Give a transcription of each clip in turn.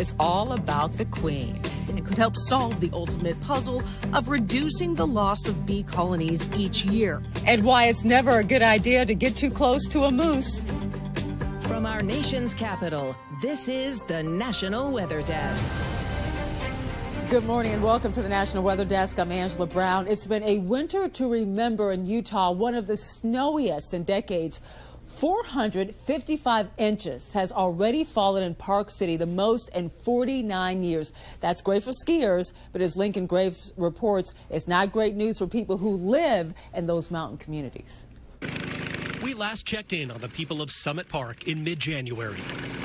is all about the queen. It could help solve the ultimate puzzle of reducing the loss of bee colonies each year. And why it's never a good idea to get too close to a moose. From our nation's capital, this is the National Weather Desk. Good morning and welcome to the National Weather Desk. I'm Angela Brown. It's been a winter to remember in Utah, one of the snowiest in decades. 455 inches has already fallen in Park City, the most in 49 years. That's great for skiers, but as Lincoln Graves reports, it's not great news for people who live in those mountain communities. We last checked in on the people of Summit Park in mid-January.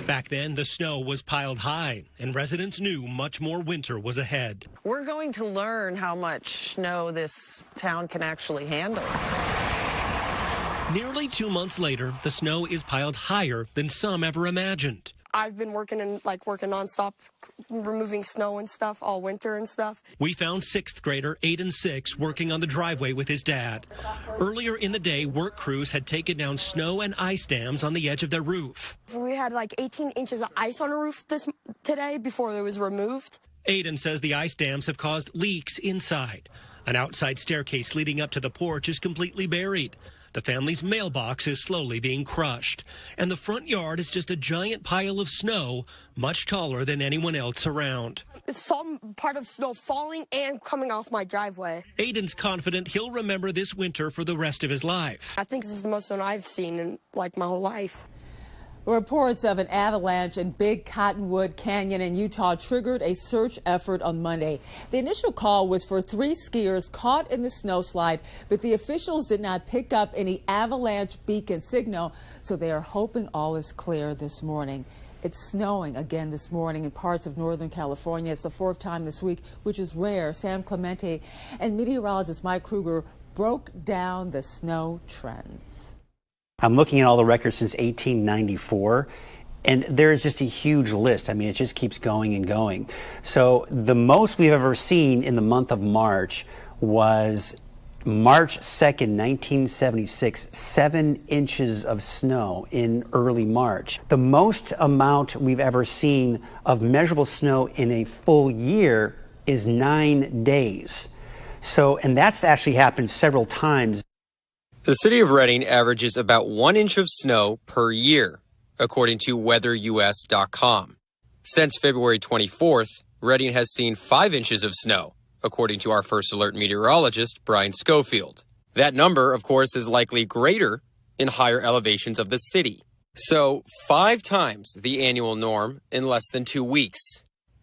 Back then, the snow was piled high, and residents knew much more winter was ahead. We're going to learn how much snow this town can actually handle. Nearly 2 months later, the snow is piled higher than some ever imagined. I've been working nonstop, removing snow and stuff all winter and stuff. We found 6th grader Aiden Six working on the driveway with his dad. Earlier in the day, work crews had taken down snow and ice dams on the edge of their roof. We had 18 inches of ice on the roof today before it was removed. Aiden says the ice dams have caused leaks inside. An outside staircase leading up to the porch is completely buried. The family's mailbox is slowly being crushed, and the front yard is just a giant pile of snow, much taller than anyone else around. Some part of snow falling and coming off my driveway. Aiden's confident he'll remember this winter for the rest of his life. I think this is the most snow I've seen in my whole life. Reports of an avalanche in Big Cottonwood Canyon in Utah triggered a search effort on Monday. The initial call was for 3 skiers caught in the snowslide, but the officials did not pick up any avalanche beacon signal, so they are hoping all is clear this morning. It's snowing again this morning in parts of Northern California. It's the 4th time this week, which is rare. Sam Clemente and meteorologist Mike Kruger broke down the snow trends. I'm looking at all the records since 1894, and there's just a huge list. I mean, it just keeps going and going. So the most we've ever seen in the month of March was March 2nd, 1976, 7 inches of snow in early March. The most amount we've ever seen of measurable snow in a full year is 9 days. So, and that's actually happened several times. The city of Redding averages about 1 inch of snow per year, according to weatherus.com. Since February 24th, Redding has seen 5 inches of snow, according to our First Alert meteorologist, Brian Schofield. That number, of course, is likely greater in higher elevations of the city. So, 5 times the annual norm in less than 2 weeks.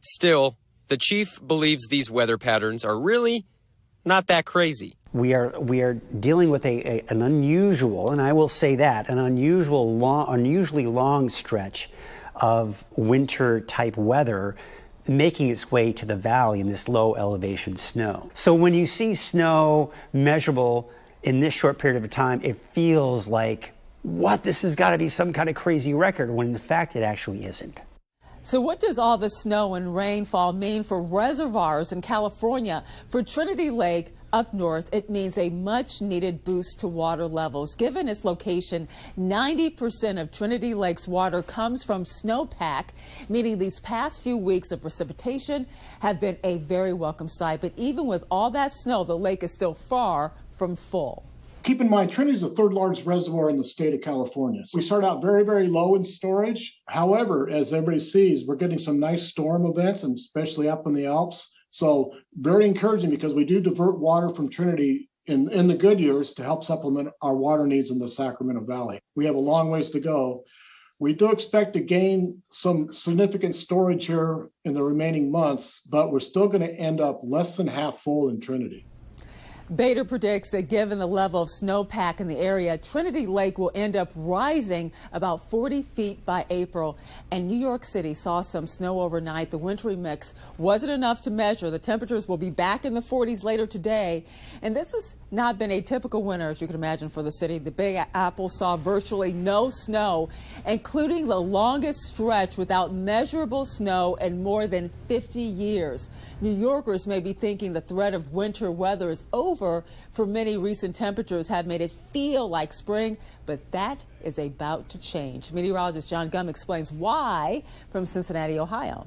Still, the chief believes these weather patterns are really not that crazy. We are dealing with an unusual, and I will say that, unusually long stretch of winter-type weather making its way to the valley in this low elevation snow. So when you see snow measurable in this short period of time, it feels like, what, this has got to be some kind of crazy record, when in fact it actually isn't. So what does all the snow and rainfall mean for reservoirs in California? For Trinity Lake up north, it means a much-needed boost to water levels. Given its location, 90% of Trinity Lake's water comes from snowpack, meaning these past few weeks of precipitation have been a very welcome sight. But even with all that snow, the lake is still far from full. Keep in mind, Trinity is the 3rd largest reservoir in the state of California. We start out very, very low in storage. However, as everybody sees, we're getting some nice storm events, and especially up in the Alps. So very encouraging, because we do divert water from Trinity in the good years to help supplement our water needs in the Sacramento Valley. We have a long ways to go. We do expect to gain some significant storage here in the remaining months, but we're still going to end up less than half full in Trinity. Bader predicts that given the level of snowpack in the area, Trinity Lake will end up rising about 40 feet by April. And New York City saw some snow overnight. The wintry mix wasn't enough to measure. The temperatures will be back in the 40s later today. And this has not been a typical winter, as you can imagine, for the city. The Big Apple saw virtually no snow, including the longest stretch without measurable snow in more than 50 years. New Yorkers may be thinking the threat of winter weather is over, for many recent temperatures have made it feel like spring, but that is about to change. Meteorologist John Gum explains why from Cincinnati, Ohio.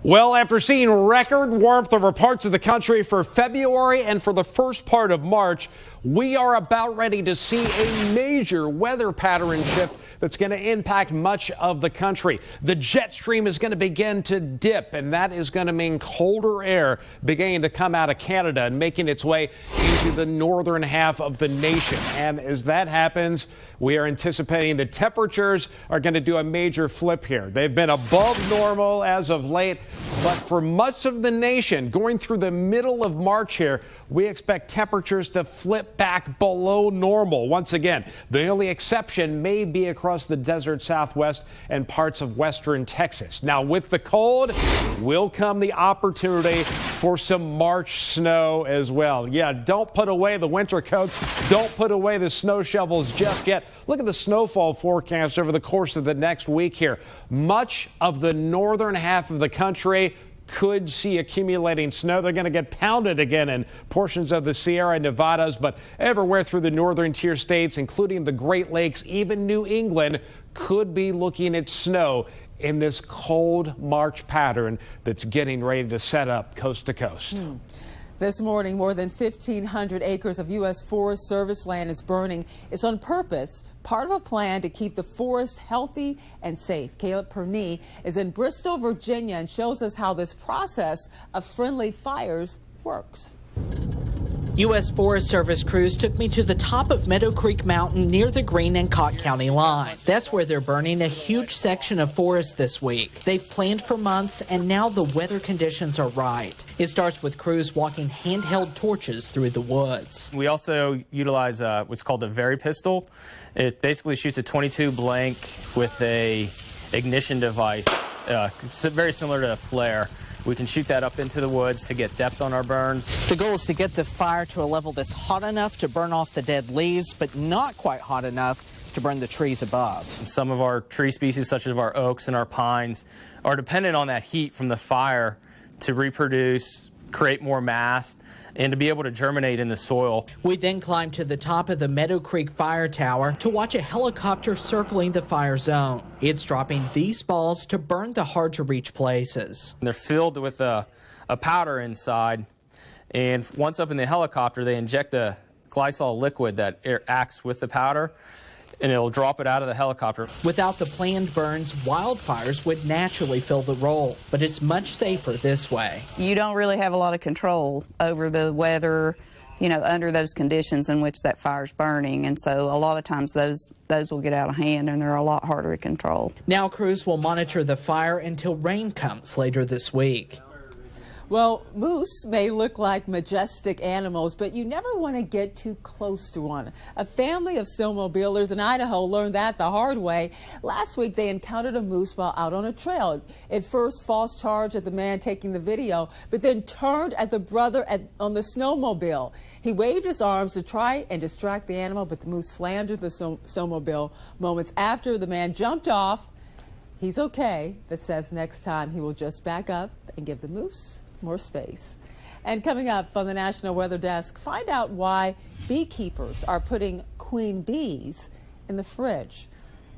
Well, after seeing record warmth over parts of the country for February and for the first part of March, we are about ready to see a major weather pattern shift that's going to impact much of the country. The jet stream is going to begin to dip, and that is going to mean colder air beginning to come out of Canada and making its way into the northern half of the nation. And as that happens, we are anticipating the temperatures are going to do a major flip here. They've been above normal as of late, but for much of the nation, going through the middle of March here, we expect temperatures to flip back below normal once again. The only exception may be across the desert Southwest and parts of western Texas. Now, with the cold will come the opportunity for some March snow as well. Yeah, don't put away the winter coats. Don't put away the snow shovels just yet. Look at the snowfall forecast over the course of the next week here. Much of the northern half of the country could see accumulating snow. They're going to get pounded again in portions of the Sierra Nevadas, but everywhere through the northern tier states, including the Great Lakes, even New England, could be looking at snow in this cold March pattern that's getting ready to set up coast to coast. This morning, more than 1,500 acres of U.S. Forest Service land is burning. It's on purpose, part of a plan to keep the forest healthy and safe. Caleb Perney is in Bristol, Virginia, and shows us how this process of friendly fires works. U.S. Forest Service crews took me to the top of Meadow Creek Mountain near the Greene and Cott County line. That's where they're burning a huge section of forest this week. They've planned for months, and now the weather conditions are right. It starts with crews walking handheld torches through the woods. We also utilize what's called a Very pistol. It basically shoots a .22 blank with a ignition device, very similar to a flare. We can shoot that up into the woods to get depth on our burns. The goal is to get the fire to a level that's hot enough to burn off the dead leaves, but not quite hot enough to burn the trees above. Some of our tree species, such as our oaks and our pines, are dependent on that heat from the fire to reproduce, create more mass, and to be able to germinate in the soil. We then climbed to the top of the Meadow Creek Fire Tower to watch a helicopter circling the fire zone. It's dropping these balls to burn the hard-to-reach places. They're filled with a powder inside, and once up in the helicopter, they inject a glycol liquid that acts with the powder, and it'll drop it out of the helicopter. Without the planned burns, wildfires would naturally fill the role, but it's much safer this way. You don't really have a lot of control over the weather, under those conditions in which that fire's burning, and so a lot of times those will get out of hand and they're a lot harder to control. Now crews will monitor the fire until rain comes later this week. Well, moose may look like majestic animals, but you never want to get too close to one. A family of snowmobilers in Idaho learned that the hard way. Last week, they encountered a moose while out on a trail. At first, false charge at the man taking the video, but then turned at the brother on the snowmobile. He waved his arms to try and distract the animal, but the moose slammed into the snowmobile. Moments after, the man jumped off. He's okay, but says next time he will just back up and give the moose more space. And coming up on the National Weather Desk, find out why beekeepers are putting queen bees in the fridge.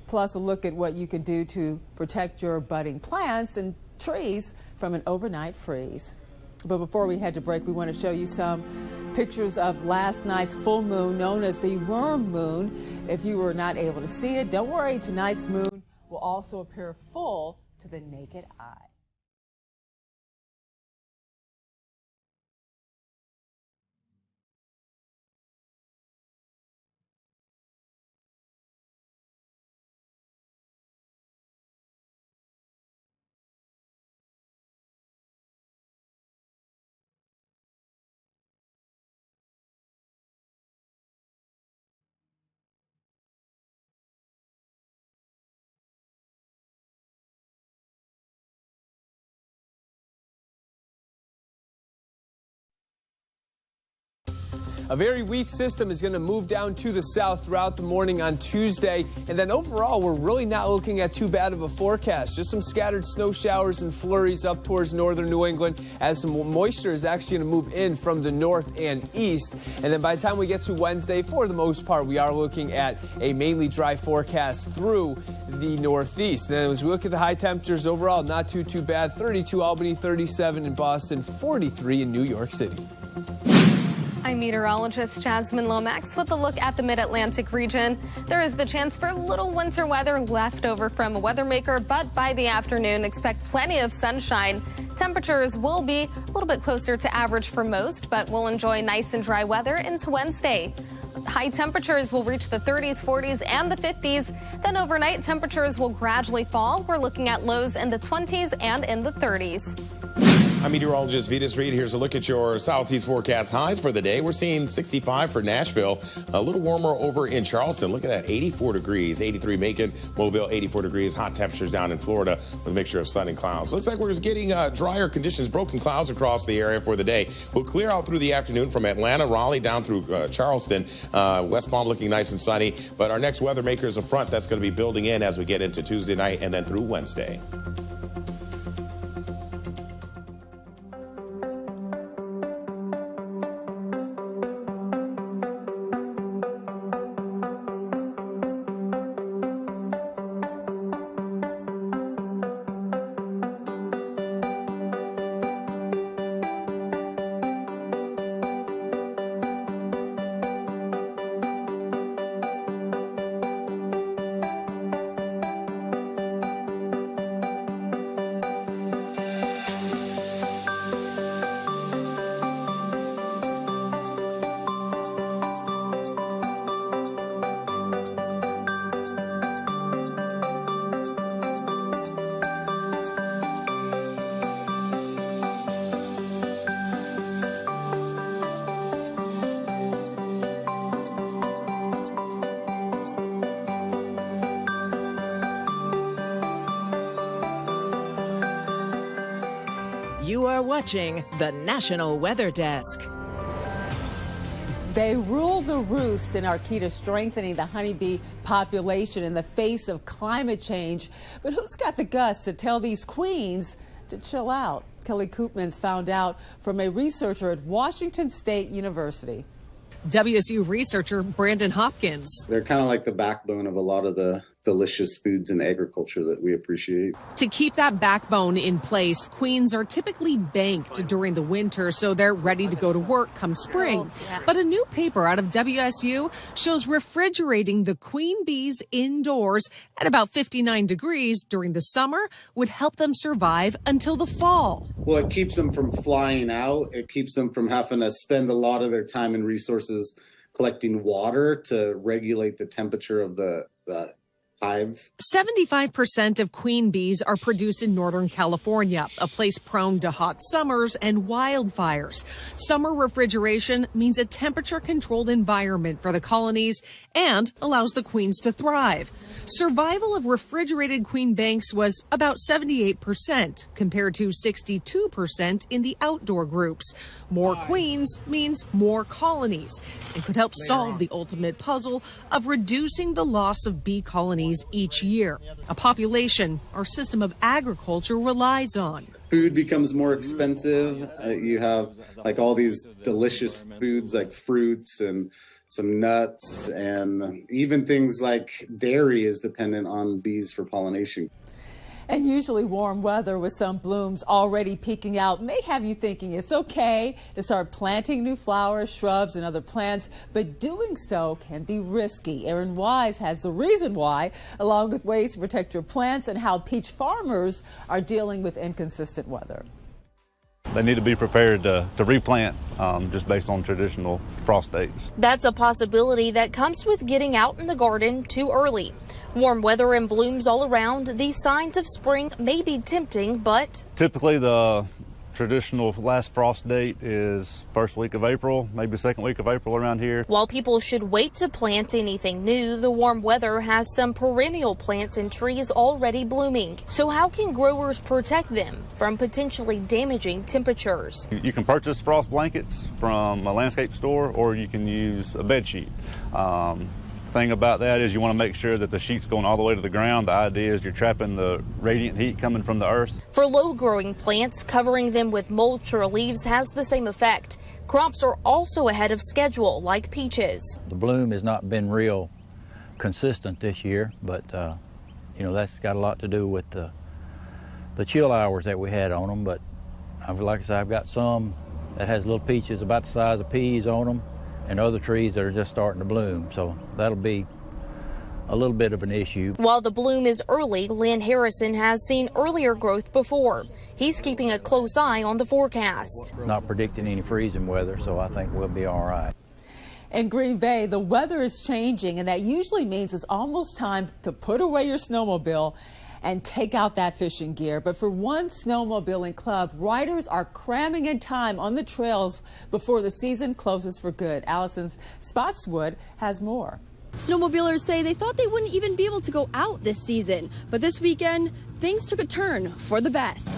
Plus a look at what you can do to protect your budding plants and trees from an overnight freeze. But before we head to break, we want to show you some pictures of last night's full moon, known as the worm moon. If you were not able to see it, don't worry, tonight's moon will also appear full to the naked eye. A very weak system is going to move down to the south throughout the morning on Tuesday. And then overall, we're really not looking at too bad of a forecast. Just some scattered snow showers and flurries up towards northern New England as some moisture is actually going to move in from the north and east. And then by the time we get to Wednesday, for the most part, we are looking at a mainly dry forecast through the northeast. And then as we look at the high temperatures overall, not too bad. 32 Albany, 37 in Boston, 43 in New York City. I'm meteorologist Jasmine Lomax with a look at the mid-Atlantic region. There is the chance for little winter weather left over from a weather maker, but by the afternoon, expect plenty of sunshine. Temperatures will be a little bit closer to average for most, but we'll enjoy nice and dry weather into Wednesday. High temperatures will reach the 30s, 40s, and the 50s. Then overnight, temperatures will gradually fall. We're looking at lows in the 20s and in the 30s. I'm meteorologist Vitas Reed. Here's a look at your southeast forecast highs for the day. We're seeing 65 for Nashville, a little warmer over in Charleston. Look at that, 84 degrees, 83 Macon, Mobile, 84 degrees. Hot temperatures down in Florida with a mixture of sun and clouds. Looks like we're getting drier conditions, broken clouds across the area for the day. We'll clear out through the afternoon from Atlanta, Raleigh, down through Charleston. West Palm looking nice and sunny. But our next weather maker is a front that's going to be building in as we get into Tuesday night and then through Wednesday. You are watching the National Weather Desk. They rule the roost and are key to strengthening the honeybee population in the face of climate change. But who's got the guts to tell these queens to chill out? Kelly Koopmans found out from a researcher at Washington State University. WSU researcher Brandon Hopkins. They're kind of like the backbone of a lot of the delicious foods and agriculture that we appreciate. To keep that backbone in place, queens are typically banked during the winter so they're ready to go to work come spring. But a new paper out of WSU shows refrigerating the queen bees indoors at about 59 degrees during the summer would help them survive until the fall. Well, it keeps them from flying out. It keeps them from having to spend a lot of their time and resources collecting water to regulate the temperature of the hive. 75% of queen bees are produced in Northern California, a place prone to hot summers and wildfires. Summer refrigeration means a temperature-controlled environment for the colonies and allows the queens to thrive. Survival of refrigerated queen banks was about 78% compared to 62% in the outdoor groups. More queens means more colonies and could help solve the ultimate puzzle of reducing the loss of bee colonies each year, a population our system of agriculture relies on. Food becomes more expensive. You have like all these delicious foods like fruits and some nuts, and even things like dairy is dependent on bees for pollination. And usually warm weather with some blooms already peeking out may have you thinking it's okay to start planting new flowers, shrubs, and other plants, but doing so can be risky. Aaron Wise has the reason why, along with ways to protect your plants and how peach farmers are dealing with inconsistent weather. They need to be prepared to replant just based on traditional frost dates. That's a possibility that comes with getting out in the garden too early. Warm weather and blooms all around, these signs of spring may be tempting, but typically the traditional last frost date is first week of April, maybe second week of April around here. While people should wait to plant anything new, the warm weather has some perennial plants and trees already blooming. So how can growers protect them from potentially damaging temperatures? You can purchase frost blankets from a landscape store, or you can use a bed sheet. Thing about that is you want to make sure that the sheet's going all the way to the ground. The idea is you're trapping the radiant heat coming from the earth. For low-growing plants, covering them with mulch or leaves has the same effect. Crops are also ahead of schedule, like peaches. The bloom has not been real consistent this year, but you know, that's got a lot to do with the chill hours that we had on them. But like I said, I've got some that has little peaches about the size of peas on them, and other trees that are just starting to bloom. So that'll be a little bit of an issue. While the bloom is early, Lynn Harrison has seen earlier growth before. He's keeping a close eye on the forecast. Not predicting any freezing weather, so I think we'll be all right. In Green Bay, the weather is changing, and that usually means it's almost time to put away your snowmobile and take out that fishing gear. But for one snowmobiling club, riders are cramming in time on the trails before the season closes for good. Allison Spotswood has more. Snowmobilers say they thought they wouldn't even be able to go out this season, but this weekend, things took a turn for the best.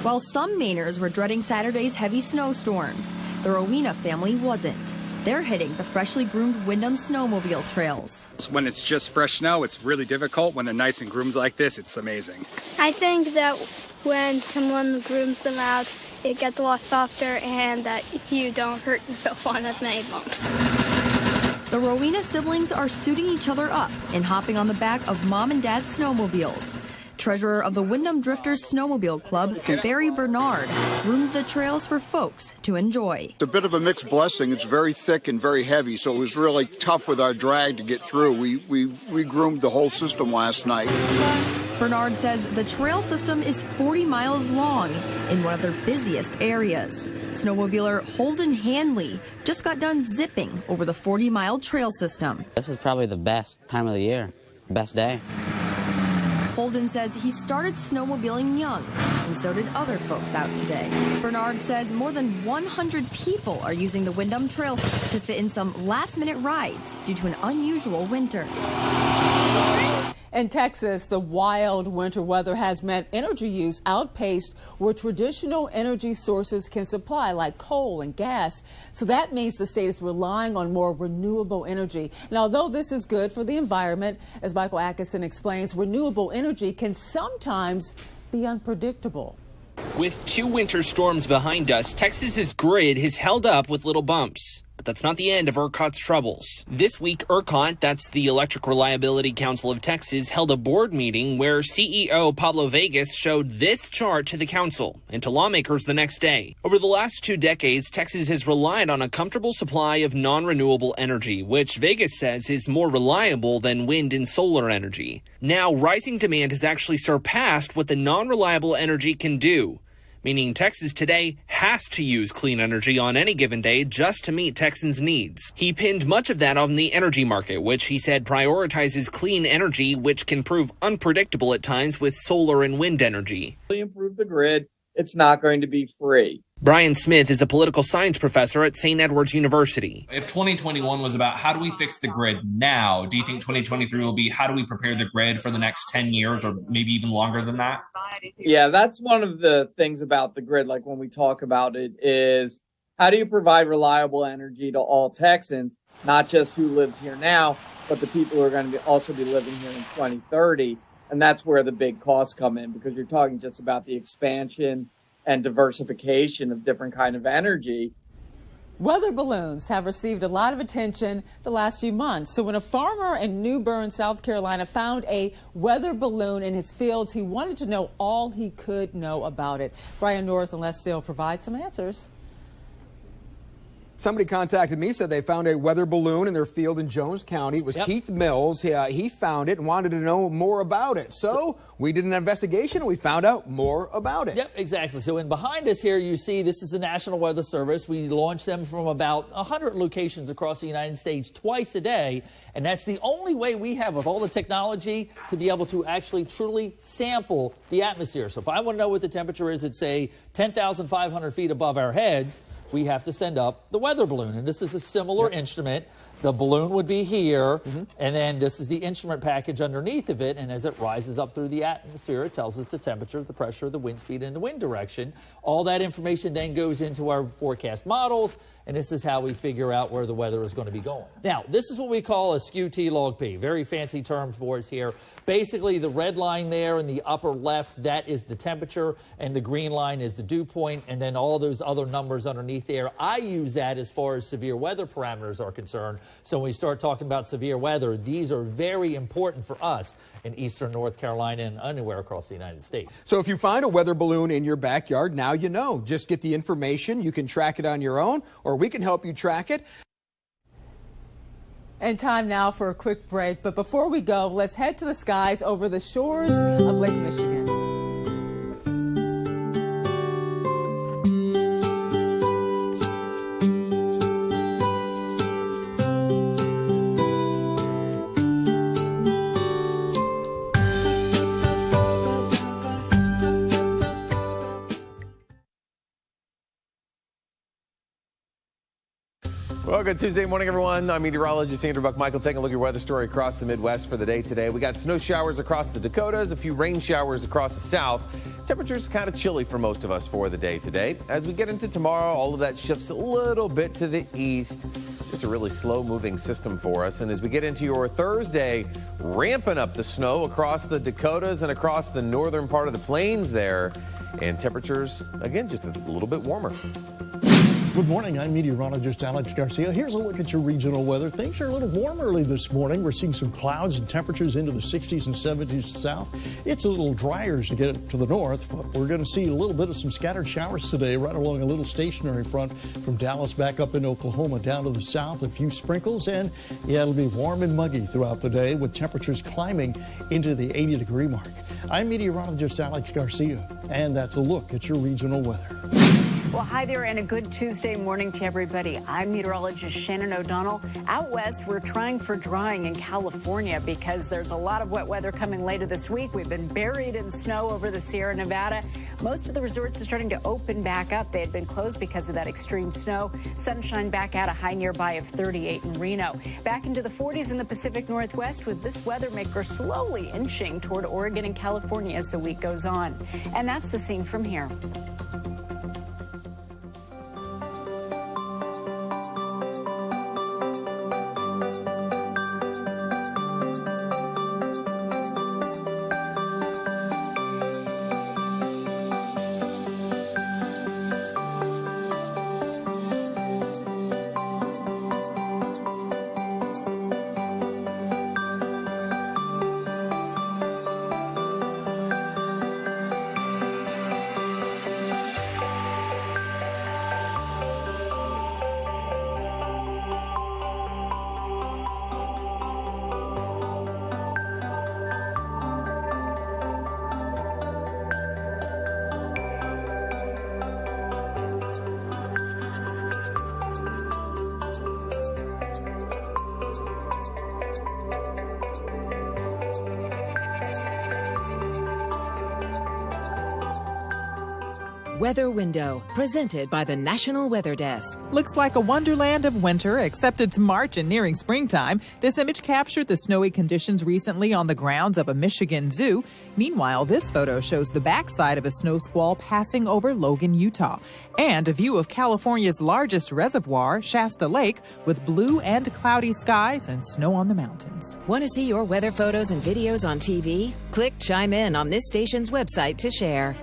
While some Mainers were dreading Saturday's heavy snowstorms, the Rowena family wasn't. They're hitting the freshly groomed Wyndham snowmobile trails. When it's just fresh snow, it's really difficult. When they're nice and groomed like this, it's amazing. I think that when someone grooms them out, it gets a lot softer and that you don't hurt yourself on as many bumps. The Rowena siblings are suiting each other up and hopping on the back of mom and dad's snowmobiles. Treasurer of the Wyndham Drifters Snowmobile Club, Barry Bernard, groomed the trails for folks to enjoy. It's a bit of a mixed blessing. It's very thick and very heavy, so it was really tough with our drag to get through. We groomed the whole system last night. Bernard says the trail system is 40 miles long in one of their busiest areas. Snowmobiler Holden Hanley just got done zipping over the 40-mile trail system. This is probably the best time of the year, best day. Holden says he started snowmobiling young, and so did other folks out today. Bernard says more than 100 people are using the Wyndham trails to fit in some last-minute rides due to an unusual winter. In Texas, the wild winter weather has meant energy use outpaced where traditional energy sources can supply, like coal and gas. So that means the state is relying on more renewable energy. And although this is good for the environment, as Michael Atkinson explains, renewable energy can sometimes be unpredictable. With 2 winter storms behind us, Texas's grid has held up with little bumps. But that's not the end of ERCOT's troubles. This week, ERCOT, that's the Electric Reliability Council of Texas, held a board meeting where CEO Pablo Vegas showed this chart to the council and to lawmakers the next day. Over the last 2 decades, Texas has relied on a comfortable supply of non-renewable energy, which Vegas says is more reliable than wind and solar energy. Now, rising demand has actually surpassed what the non-reliable energy can do, meaning Texas today has to use clean energy on any given day just to meet Texans' needs. He pinned much of that on the energy market, which he said prioritizes clean energy, which can prove unpredictable at times with solar and wind energy. Improve the grid. It's not going to be free. Brian Smith is a political science professor at St. Edward's University. If 2021 was about how do we fix the grid now, do you think 2023 will be how do we prepare the grid for the next 10 years or maybe even longer than that? Yeah, that's one of the things about the grid, like when we talk about it, is how do you provide reliable energy to all Texans, not just who lives here now, but the people who are going to also be living here in 2030. And that's where the big costs come in, because you're talking just about the expansion and diversification of different kind of energy. Weather balloons have received a lot of attention the last few months. So when a farmer in New Bern, South Carolina found a weather balloon in his fields, he wanted to know all he could know about it. Brian North and Les Steele provide some answers. Somebody contacted me, said they found a weather balloon in their field in Jones County. It was Keith Mills. He found it and wanted to know more about it. So we did an investigation and we found out more about it. Yep, exactly. So in behind us here, you see this is the National Weather Service. We launch them from about 100 locations across the United States twice a day. And that's the only way we have with all the technology to be able to actually truly sample the atmosphere. So if I want to know what the temperature is at, say, 10,500 feet above our heads, we have to send up the weather balloon. And this is a similar instrument. The balloon would be here, and then this is the instrument package underneath of it. And as it rises up through the atmosphere, it tells us the temperature, the pressure, the wind speed, and the wind direction. All that information then goes into our forecast models, and this is how we figure out where the weather is going to be going. Now, this is what we call a skew T log P. Very fancy term for us here. Basically, the red line there in the upper left, that is the temperature, and the green line is the dew point, and then all those other numbers underneath there. I use that as far as severe weather parameters are concerned. So when we start talking about severe weather, these are very important for us in eastern North Carolina and anywhere across the United States. So if you find a weather balloon in your backyard, now you know. Just get the information. You can track it on your own, or we can help you track it. And time now for a quick break. But before we go, let's head to the skies over the shores of Lake Michigan. Well, good Tuesday morning, everyone. I'm meteorologist Andrew Buck-Michael taking a look at your weather story across the Midwest for the day today. We got snow showers across the Dakotas, a few rain showers across the South. Temperatures kind of chilly for most of us for the day today. As we get into tomorrow, all of that shifts a little bit to the east. Just a really slow-moving system for us. And as we get into your Thursday, ramping up the snow across the Dakotas and across the northern part of the plains there. And temperatures, again, just a little bit warmer. Good morning. I'm meteorologist Alex Garcia. Here's a look at your regional weather. Things are a little warm early this morning. We're seeing some clouds and temperatures into the 60s and 70s south. It's a little drier as you get to the north, but we're going to see a little bit of some scattered showers today right along a little stationary front from Dallas back up in Oklahoma down to the south. A few sprinkles, and yeah, it'll be warm and muggy throughout the day with temperatures climbing into the 80-degree mark. I'm meteorologist Alex Garcia, and that's a look at your regional weather. Well, hi there and a good Tuesday morning to everybody. I'm meteorologist Shannon O'Donnell. Out west, we're trying for drying in California because there's a lot of wet weather coming later this week. We've been buried in snow over the Sierra Nevada. Most of the resorts are starting to open back up. They had been closed because of that extreme snow. Sunshine back out, a high nearby of 38 in Reno. Back into the 40s in the Pacific Northwest with this weather maker slowly inching toward Oregon and California as the week goes on. And that's the scene from here. Weather Window, presented by the National Weather Desk. Looks like a wonderland of winter, except it's March and nearing springtime. This image captured the snowy conditions recently on the grounds of a Michigan zoo. Meanwhile, this photo shows the backside of a snow squall passing over Logan, Utah, and a view of California's largest reservoir, Shasta Lake, with blue and cloudy skies and snow on the mountains. Want to see your weather photos and videos on TV? Click Chime In on this station's website to share.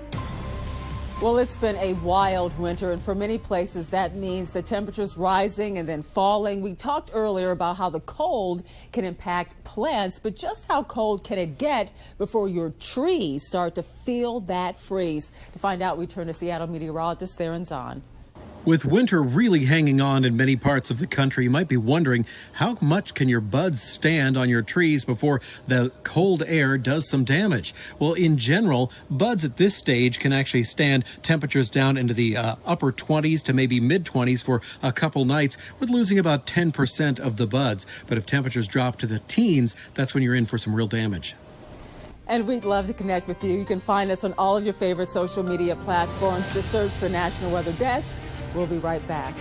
Well, it's been a wild winter, and for many places that means the temperatures rising and then falling. We talked earlier about how the cold can impact plants, but just how cold can it get before your trees start to feel that freeze? To find out, we turn to Seattle meteorologist Theron Zahn. With winter really hanging on in many parts of the country, you might be wondering, how much can your buds stand on your trees before the cold air does some damage? Well, in general, buds at this stage can actually stand temperatures down into the upper 20s to maybe mid-20s for a couple nights, with losing about 10% of the buds. But if temperatures drop to the teens, that's when you're in for some real damage. And we'd love to connect with you. You can find us on all of your favorite social media platforms. Just search for National Weather Desk. We'll be right back.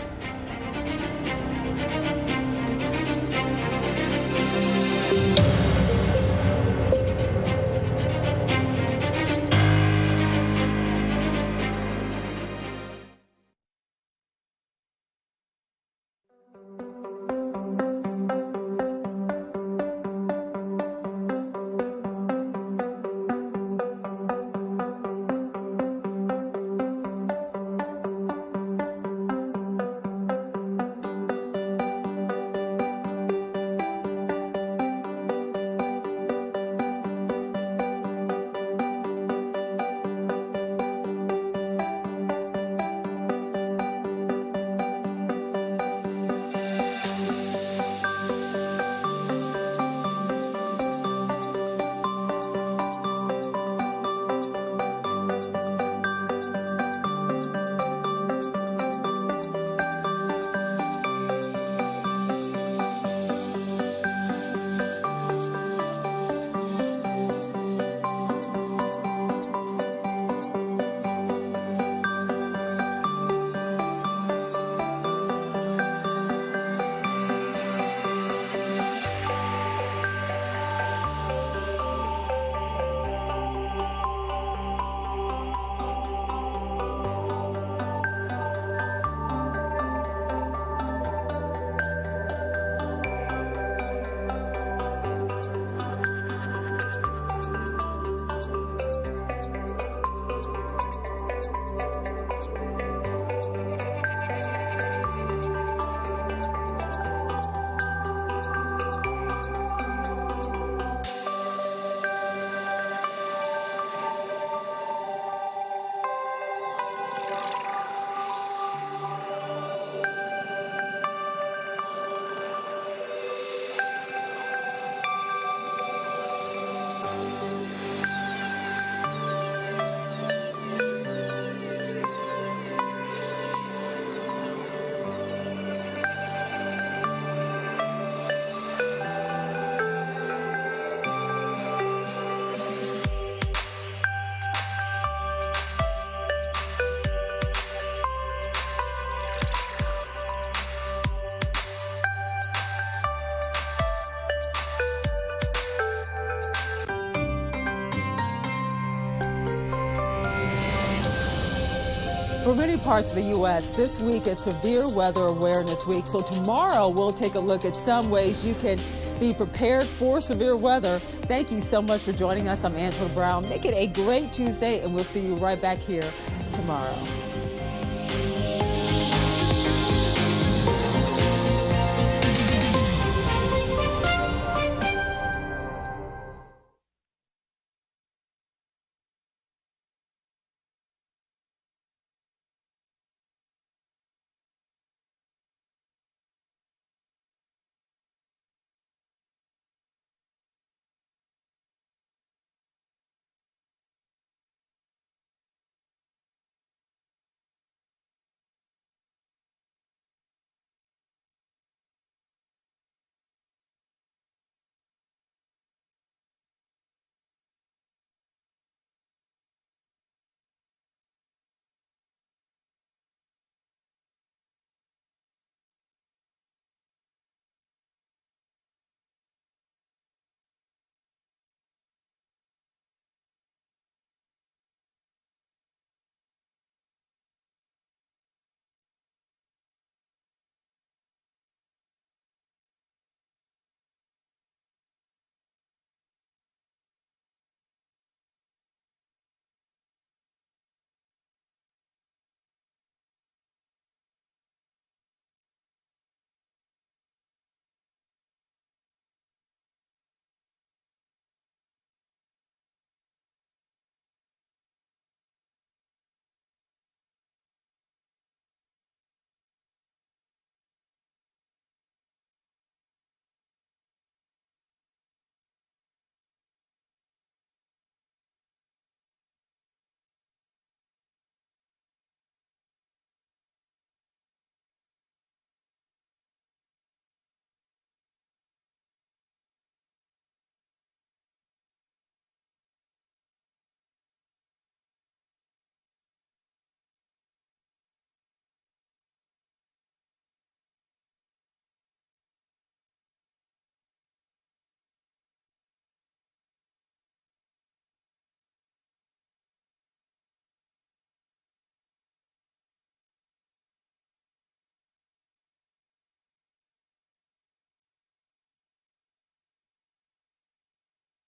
For many parts of the U.S., this week is Severe Weather Awareness Week. So tomorrow, we'll take a look at some ways you can be prepared for severe weather. Thank you so much for joining us. I'm Angela Brown. Make it a great Tuesday, and we'll see you right back here tomorrow.